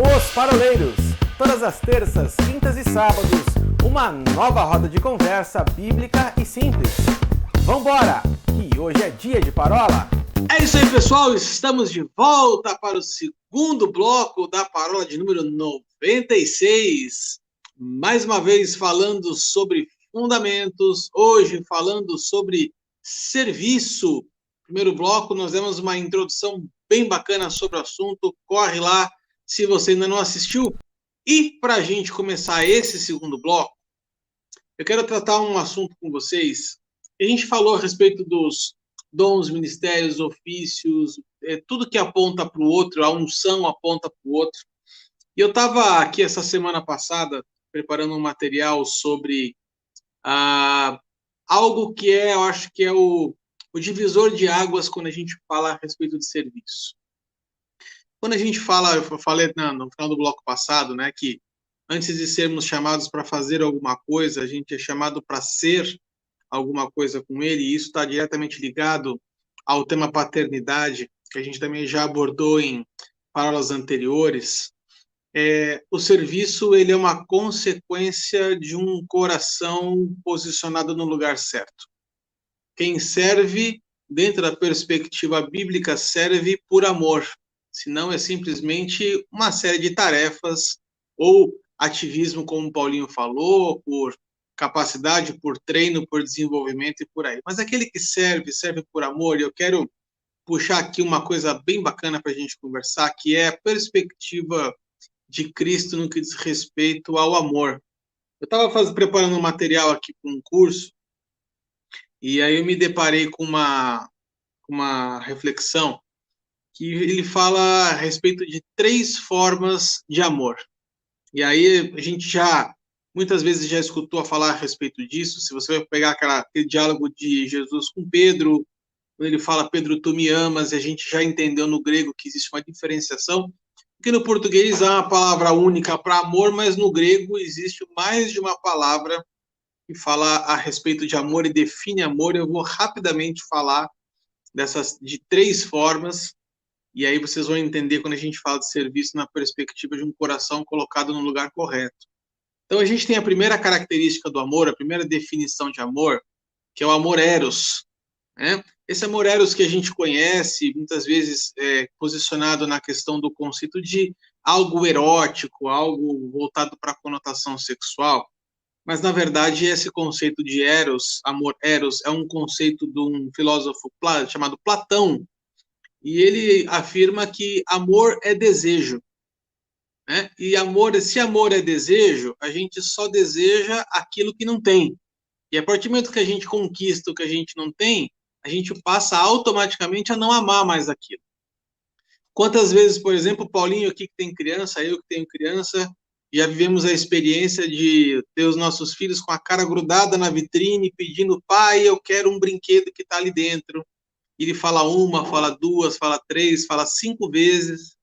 Os Paroleiros, todas as terças, quintas e sábados, uma nova roda de conversa bíblica e simples. Vambora, que hoje é dia de parola. É isso aí, pessoal, estamos de volta para o segundo bloco da parola de número 96. Mais uma vez falando sobre fundamentos, hoje falando sobre serviço. Primeiro bloco, nós demos uma introdução bem bacana sobre o assunto, corre lá se você ainda não assistiu. E para a gente começar esse segundo bloco, eu quero tratar um assunto com vocês. A gente falou a respeito dos dons, ministérios, ofícios, tudo que aponta para o outro, a unção aponta para o outro. E eu estava aqui essa semana passada preparando um material sobre algo que eu acho que é o divisor de águas quando a gente fala a respeito de serviço. Quando a gente fala, eu falei no final do bloco passado, né, que antes de sermos chamados para fazer alguma coisa, a gente é chamado para ser alguma coisa com ele, e isso está diretamente ligado ao tema paternidade, que a gente também já abordou em parolas anteriores. O serviço, ele é uma consequência de um coração posicionado no lugar certo. Quem serve, dentro da perspectiva bíblica, serve por amor, senão é simplesmente uma série de tarefas ou ativismo, como o Paulinho falou, por capacidade, por treino, por desenvolvimento e por aí. Mas aquele que serve por amor, e eu quero puxar aqui uma coisa bem bacana para a gente conversar, que é a perspectiva de Cristo no que diz respeito ao amor. Eu estava preparando um material aqui para um curso, e aí eu me deparei com uma reflexão que ele fala a respeito de 3 formas de amor. E aí a gente muitas vezes já escutou falar a respeito disso. Se você vai pegar aquele diálogo de Jesus com Pedro, quando ele fala, Pedro, tu me amas, e a gente já entendeu no grego que existe uma diferenciação, porque no português há uma palavra única para amor, mas no grego existe mais de uma palavra que fala a respeito de amor e define amor. Eu vou rapidamente falar de 3 formas, e aí vocês vão entender quando a gente fala de serviço na perspectiva de um coração colocado no lugar correto. Então a gente tem a primeira característica do amor, a primeira definição de amor, que é o amor eros, né? Esse amor eros que a gente conhece, muitas vezes posicionado na questão do conceito de algo erótico, algo voltado para a conotação sexual, mas na verdade esse conceito de eros, amor eros, é um conceito de um filósofo chamado Platão, e ele afirma que amor é desejo, né? E se amor é desejo, a gente só deseja aquilo que não tem. E a partir do momento que a gente conquista o que a gente não tem, a gente passa automaticamente a não amar mais aquilo. Quantas vezes, por exemplo, Paulinho aqui que tem criança, eu que tenho criança, já vivemos a experiência de ter os nossos filhos com a cara grudada na vitrine, pedindo, pai, eu quero um brinquedo que está ali dentro. Ele fala 1, fala 2, fala 3, fala 5 vezes,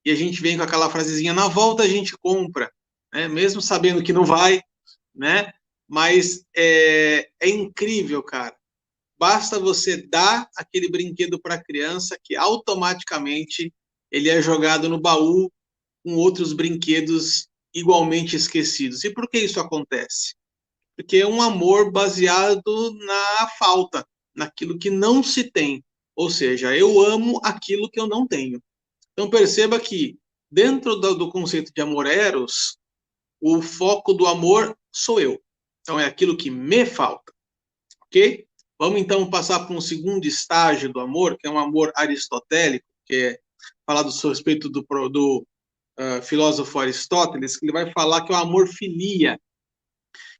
e a gente vem com aquela frasezinha, na volta a gente compra, né? Mesmo sabendo que não vai, né? Mas é incrível, cara. Basta você dar aquele brinquedo para a criança que automaticamente ele é jogado no baú com outros brinquedos igualmente esquecidos. E por que isso acontece? Porque é um amor baseado na falta, naquilo que não se tem. Ou seja, eu amo aquilo que eu não tenho. Então perceba que dentro do conceito de amor eros, o foco do amor sou eu. Então é aquilo que me falta. Ok? Vamos então passar para um segundo estágio do amor, que é um amor aristotélico, que é falado a respeito do filósofo Aristóteles, que ele vai falar que é o amor filia,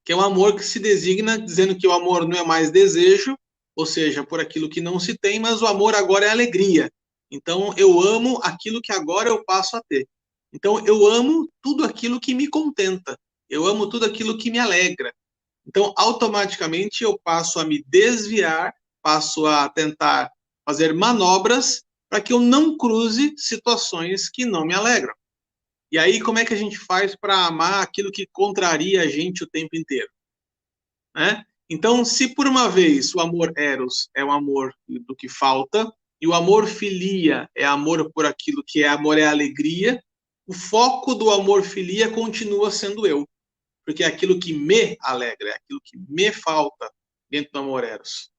que é um amor que se designa dizendo que o amor não é mais desejo, ou seja, por aquilo que não se tem, mas o amor agora é alegria. Então, eu amo aquilo que agora eu passo a ter. Então, eu amo tudo aquilo que me contenta. Eu amo tudo aquilo que me alegra. Então, automaticamente, eu passo a me desviar, passo a tentar fazer manobras para que eu não cruze situações que não me alegram. E aí, como é que a gente faz para amar aquilo que contraria a gente o tempo inteiro? Né? Então, se por uma vez o amor eros é o amor do que falta, e o amor filia é amor por aquilo que é amor, é alegria, o foco do amor filia continua sendo eu, porque é aquilo que me alegra, é aquilo que me falta dentro do amor eros.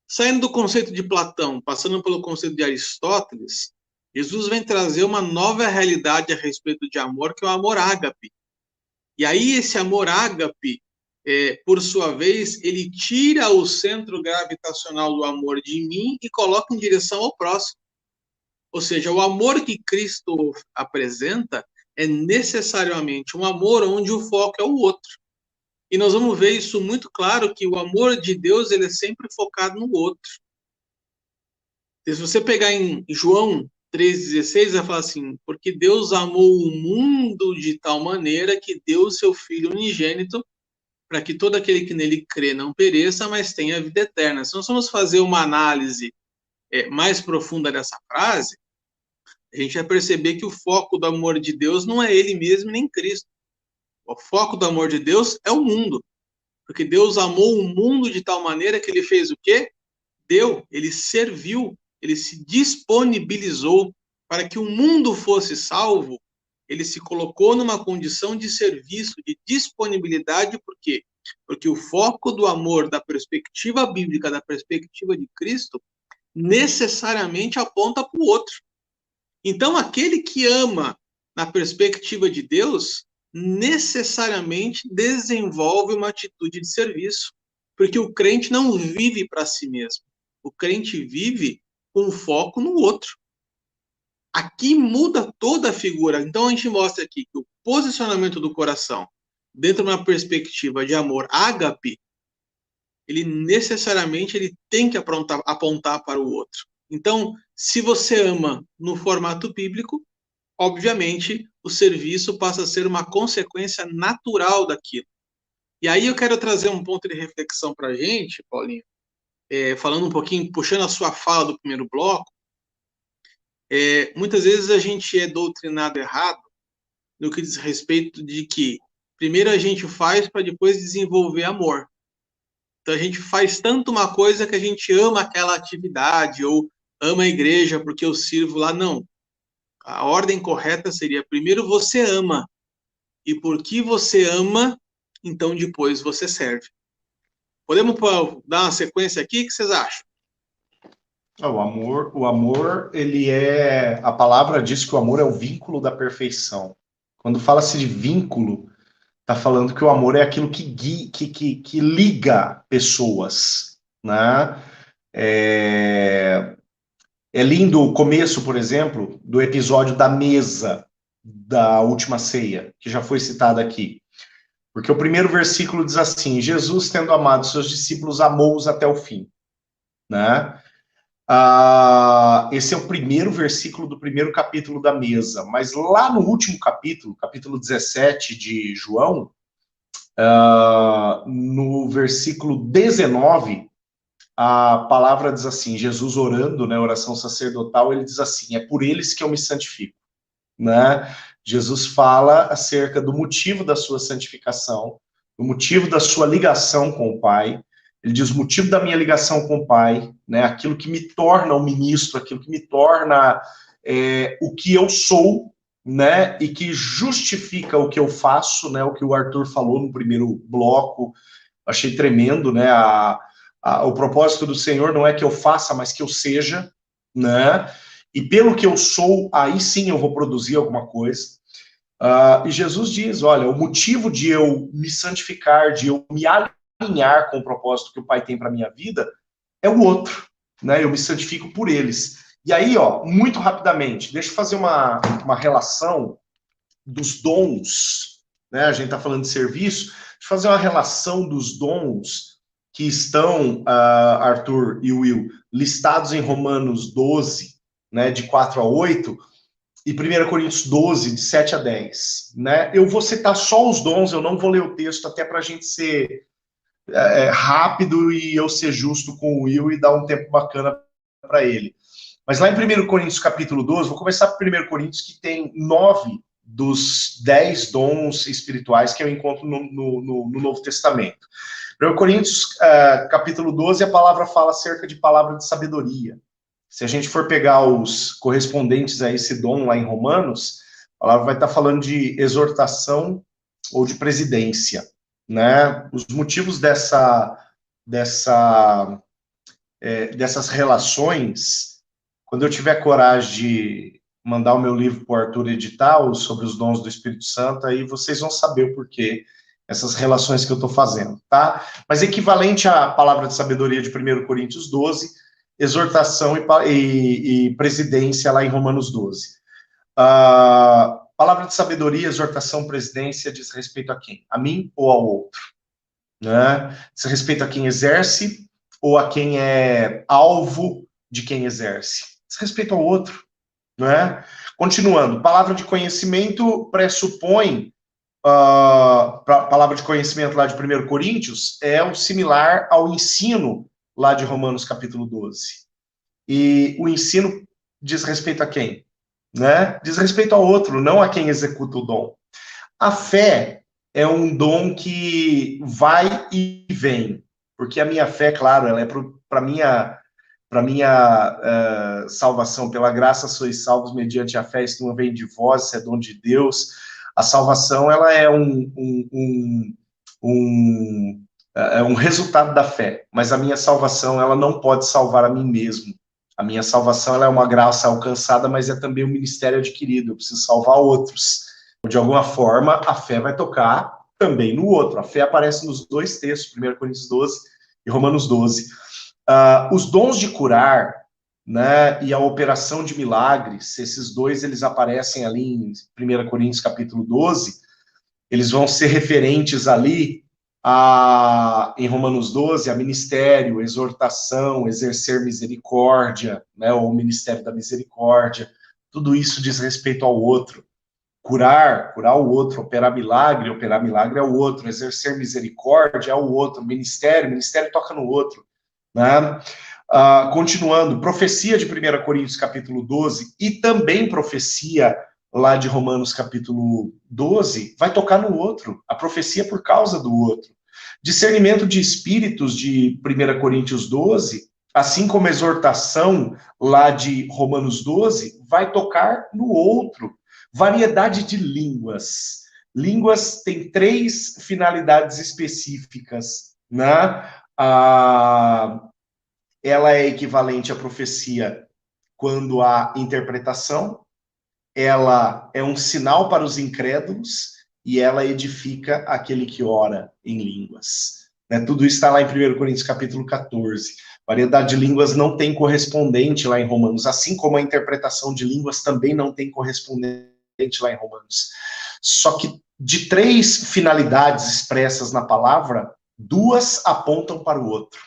Saindo do conceito de Platão, passando pelo conceito de Aristóteles, Jesus vem trazer uma nova realidade a respeito de amor, que é o amor ágape. E aí esse amor ágape, por sua vez, ele tira o centro gravitacional do amor de mim e coloca em direção ao próximo. Ou seja, o amor que Cristo apresenta é necessariamente um amor onde o foco é o outro. E nós vamos ver isso muito claro, que o amor de Deus ele é sempre focado no outro. E se você pegar em João 3,16, vai falar assim, porque Deus amou o mundo de tal maneira que deu o seu Filho unigênito para que todo aquele que nele crê não pereça, mas tenha vida eterna. Se nós vamos fazer uma análise mais profunda dessa frase, a gente vai perceber que o foco do amor de Deus não é ele mesmo nem Cristo. O foco do amor de Deus é o mundo. Porque Deus amou o mundo de tal maneira que ele fez o quê? Ele serviu, ele se disponibilizou para que o mundo fosse salvo. Ele se colocou numa condição de serviço, de disponibilidade, por quê? Porque o foco do amor, da perspectiva bíblica, da perspectiva de Cristo, necessariamente aponta para o outro. Então, aquele que ama na perspectiva de Deus, necessariamente desenvolve uma atitude de serviço, porque o crente não vive para si mesmo. O crente vive com foco no outro. Aqui muda toda a figura. Então, a gente mostra aqui que o posicionamento do coração, dentro de uma perspectiva de amor ágape, ele necessariamente tem que apontar para o outro. Então, se você ama no formato bíblico, obviamente, o serviço passa a ser uma consequência natural daquilo. E aí eu quero trazer um ponto de reflexão para a gente, Paulinho, falando um pouquinho, puxando a sua fala do primeiro bloco. Muitas vezes a gente é doutrinado errado no que diz respeito de que primeiro a gente faz para depois desenvolver amor. Então a gente faz tanto uma coisa que a gente ama aquela atividade ou ama a igreja porque eu sirvo lá. Não. A ordem correta seria primeiro você ama. E porque você ama, então depois você serve. Podemos dar uma sequência aqui? O que vocês acham? O amor, ele é... A palavra diz que o amor é o vínculo da perfeição. Quando fala-se de vínculo, está falando que o amor é aquilo que liga pessoas, né? É lindo o começo, por exemplo, do episódio da mesa da última ceia, que já foi citado aqui. Porque o primeiro versículo diz assim, Jesus, tendo amado seus discípulos, amou-os até o fim, né? Esse é o primeiro versículo do primeiro capítulo da mesa, mas lá no último capítulo, capítulo 17 de João, no versículo 19, a palavra diz assim, Jesus orando, né, oração sacerdotal, ele diz assim, é por eles que eu me santifico, né? Jesus fala acerca do motivo da sua santificação, do motivo da sua ligação com o Pai. Ele diz o motivo da minha ligação com o Pai, né, aquilo que me torna um ministro, aquilo que me torna o que eu sou, né, e que justifica o que eu faço, né, o que o Arthur falou no primeiro bloco, achei tremendo, né, o propósito do Senhor não é que eu faça, mas que eu seja, né, e pelo que eu sou, aí sim eu vou produzir alguma coisa. E Jesus diz, olha, o motivo de eu me santificar, de eu me alinhar com o propósito que o Pai tem para minha vida, é o outro, né? Eu me santifico por eles. E aí, ó, muito rapidamente, deixa eu fazer uma relação dos dons, né? A gente está falando de serviço, deixa eu fazer uma relação dos dons que estão, Arthur e Will, listados em Romanos 12, né, de 4 a 8, e 1 Coríntios 12, de 7 a 10. Né? Eu vou citar só os dons, eu não vou ler o texto, até para a gente ser rápido e eu ser justo com o Will e dar um tempo bacana para ele. Mas lá em 1 Coríntios capítulo 12, vou começar por 1 Coríntios, que tem 9 dos 10 dons espirituais que eu encontro no Novo Testamento. 1 Coríntios capítulo 12, a palavra fala acerca de palavra de sabedoria. Se a gente for pegar os correspondentes a esse dom lá em Romanos, palavra vai estar falando de exortação ou de presidência, né? Os motivos dessas relações, quando eu tiver coragem de mandar o meu livro para o Arthur editar sobre os dons do Espírito Santo, aí vocês vão saber o porquê essas relações que eu estou fazendo, tá? Mas equivalente à palavra de sabedoria de 1 Coríntios 12, exortação e presidência lá em Romanos 12. Palavra de sabedoria, exortação, presidência diz respeito a quem? A mim ou ao outro? Né? Diz respeito a quem exerce ou a quem é alvo de quem exerce? Diz respeito ao outro. Né? Continuando, palavra de conhecimento pressupõe, palavra de conhecimento lá de 1 Coríntios é o similar ao ensino lá de Romanos capítulo 12. E o ensino diz respeito a quem? Né? Diz respeito ao outro, não a quem executa o dom. A fé é um dom que vai e vem, porque a minha fé, claro, ela é para minha salvação. Pela graça sois salvos mediante a fé, isso não vem de vós, isso é dom de Deus. A salvação, ela é um resultado da fé, mas a minha salvação, ela não pode salvar a mim mesmo. A minha salvação, ela é uma graça alcançada, mas é também um ministério adquirido. Eu preciso salvar outros. De alguma forma, a fé vai tocar também no outro. A fé aparece nos dois textos, 1 Coríntios 12 e Romanos 12. Os dons de curar, né, e a operação de milagres, esses dois, eles aparecem ali em 1 Coríntios capítulo 12, eles vão ser referentes ali em Romanos 12, a ministério, exortação, exercer misericórdia, né, ou ministério da misericórdia, tudo isso diz respeito ao outro. Curar o outro, operar milagre é o outro, exercer misericórdia é o outro, ministério toca no outro, né? Continuando, profecia de 1 Coríntios capítulo 12 e também profecia lá de Romanos capítulo 12, vai tocar no outro, a profecia por causa do outro. Discernimento de espíritos de 1 Coríntios 12, assim como exortação lá de Romanos 12, vai tocar no outro. Variedade de línguas. Línguas têm 3 finalidades específicas, né? Ela é equivalente à profecia quando há interpretação, ela é um sinal para os incrédulos e ela edifica aquele que ora em línguas. Né? Tudo isso está lá em 1 Coríntios capítulo 14. Variedade de línguas não tem correspondente lá em Romanos, assim como a interpretação de línguas também não tem correspondente lá em Romanos. Só que de 3 finalidades expressas na palavra, 2 apontam para o outro.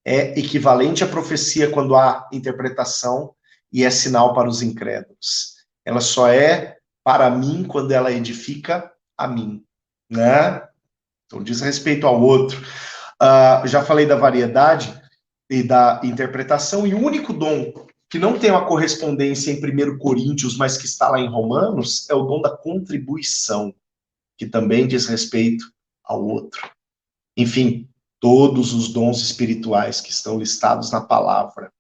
É equivalente à profecia quando há interpretação e é sinal para os incrédulos. Ela só é para mim quando ela edifica a mim, né? Então diz respeito ao outro. Já falei da variedade e da interpretação, e o único dom que não tem uma correspondência em 1 Coríntios, mas que está lá em Romanos, é o dom da contribuição, que também diz respeito ao outro. Enfim, todos os dons espirituais que estão listados na palavra,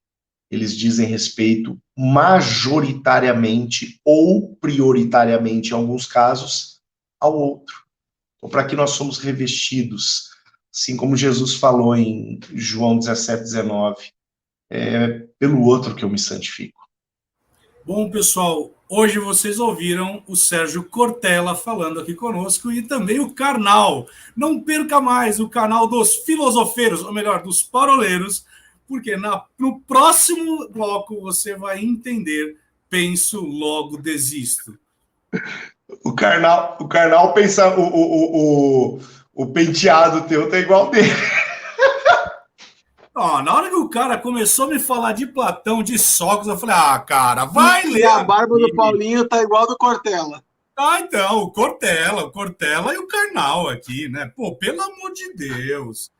eles dizem respeito majoritariamente ou prioritariamente, em alguns casos, ao outro. Então, para que nós somos revestidos, assim como Jesus falou em João 17:19, pelo outro que eu me santifico. Bom, pessoal, hoje vocês ouviram o Sérgio Cortella falando aqui conosco e também o Karnal. Não perca mais o canal dos filosofeiros, ou melhor, dos paroleiros, porque no próximo bloco você vai entender penso, logo desisto. O Karnal pensa, o penteado teu tá igual dele. Na hora que o cara começou a me falar de Platão, de Sócrates, eu falei, cara, vai ler. A barba do Paulinho tá igual a do Cortella. Então, o Cortella e o Karnal aqui, né? Pô, pelo amor de Deus.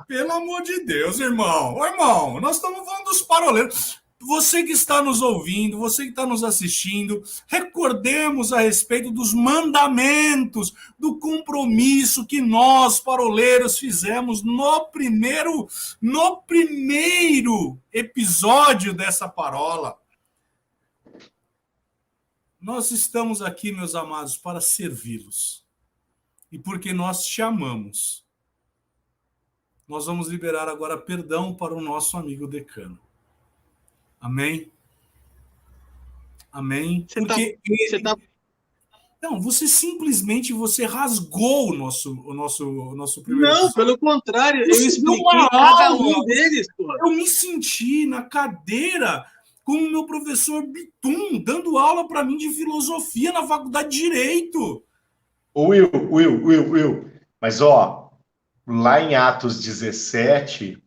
Pelo amor de Deus, irmão. Ô, irmão, nós estamos falando dos paroleiros. Você que está nos ouvindo, você que está nos assistindo, recordemos a respeito dos mandamentos, do compromisso que nós, paroleiros, fizemos no primeiro episódio dessa parola. nós estamos aqui, meus amados, para servi-los. E porque nós te amamos, nós vamos liberar agora perdão para o nosso amigo decano. Amém? Amém? Não, você simplesmente rasgou o nosso primeiro Não, episódio. pelo contrário, eu expliquei cada um deles. Pô. Eu me senti na cadeira com o meu professor Bitum, dando aula para mim de filosofia na faculdade de Direito. Will. Mas, ó, lá em Atos 17,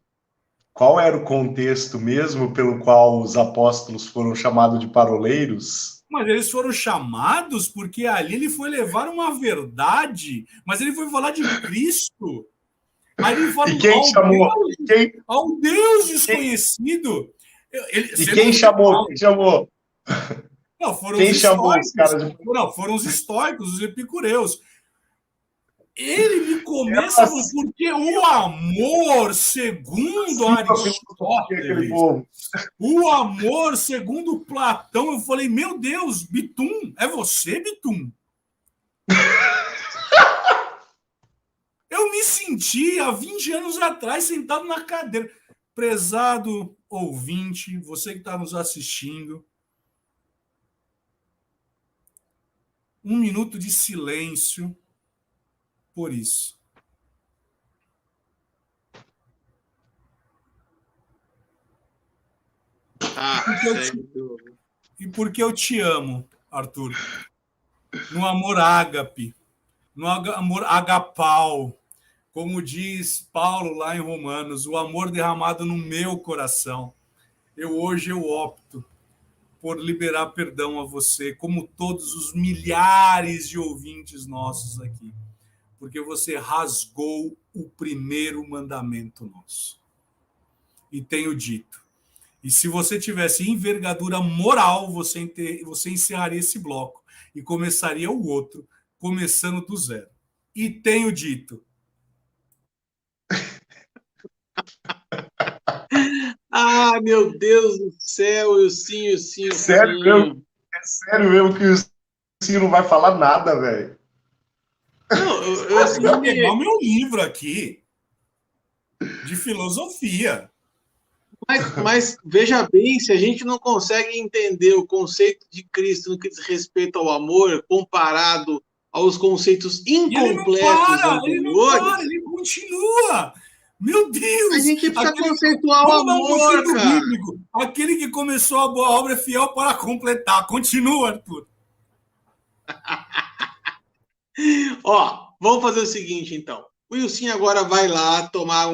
qual era o contexto mesmo pelo qual os apóstolos foram chamados de paroleiros? Mas eles foram chamados porque ali ele foi levar uma verdade, mas ele foi falar de Cristo. Aí ele fala, e quem chamou? Ao Deus desconhecido. Quem chamou? Não, foram quem os chamou estoicos. Os caras? Não, foram os estoicos, os epicureus. Ele me começa porque o amor, segundo Aristóteles, o amor, segundo Platão, eu falei, meu Deus, Bitum, é você, Bitum? Eu me senti há 20 anos atrás sentado na cadeira. Prezado ouvinte, você que está nos assistindo, 1 minuto de silêncio por isso. E porque eu te amo, Arthur. No amor ágape, no amor agapau, como diz Paulo lá em Romanos, o amor derramado no meu coração. Hoje eu opto por liberar perdão a você, como todos os milhares de ouvintes nossos aqui, porque você rasgou o primeiro mandamento nosso. E tenho dito, e se você tivesse envergadura moral, você encerraria esse bloco e começaria o outro, começando do zero. E tenho dito. Ah, meu Deus do céu, Wilsinho. Sério mesmo que o Wilsinho não vai falar nada, velho. Não, eu vou pegar o meu livro aqui de filosofia. Mas veja bem, se a gente não consegue entender o conceito de Cristo no que diz respeito ao amor, comparado aos conceitos incompletos anteriores, ele continua. Meu Deus! A gente precisa conceituar o amor, cara. Bíblico. Aquele que começou a boa obra é fiel para completar. Continua, Arthur. Ó, vamos fazer o seguinte, então. O Wilson agora vai lá tomar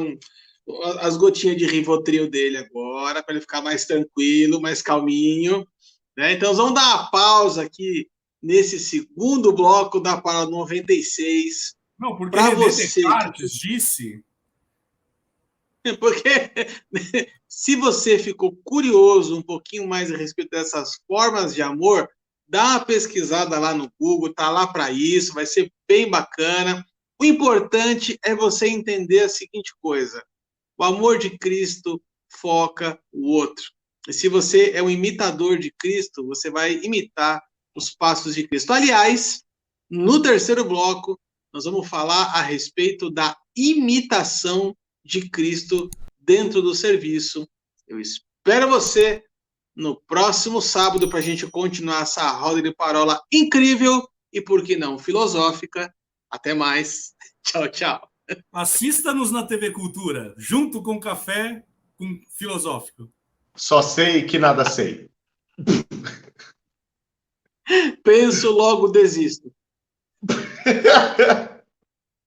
as gotinhas de Rivotril dele agora, para ele ficar mais tranquilo, mais calminho. Né? Então, vamos dar uma pausa aqui nesse segundo bloco da Parábola 96. Não, porque René Descartes disse... Porque se você ficou curioso um pouquinho mais a respeito dessas formas de amor, dá uma pesquisada lá no Google, tá lá para isso, vai ser bem bacana. O importante é você entender a seguinte coisa: o amor de Cristo foca o outro. E se você é um imitador de Cristo, você vai imitar os passos de Cristo. Aliás, no terceiro bloco, nós vamos falar a respeito da imitação de Cristo dentro do serviço. Eu espero você no próximo sábado para a gente continuar essa roda de parola incrível e, por que não, filosófica. Até mais. Tchau, tchau. Assista-nos na TV Cultura, junto com Café com Filosófico. Só sei que nada sei. Penso, logo desisto.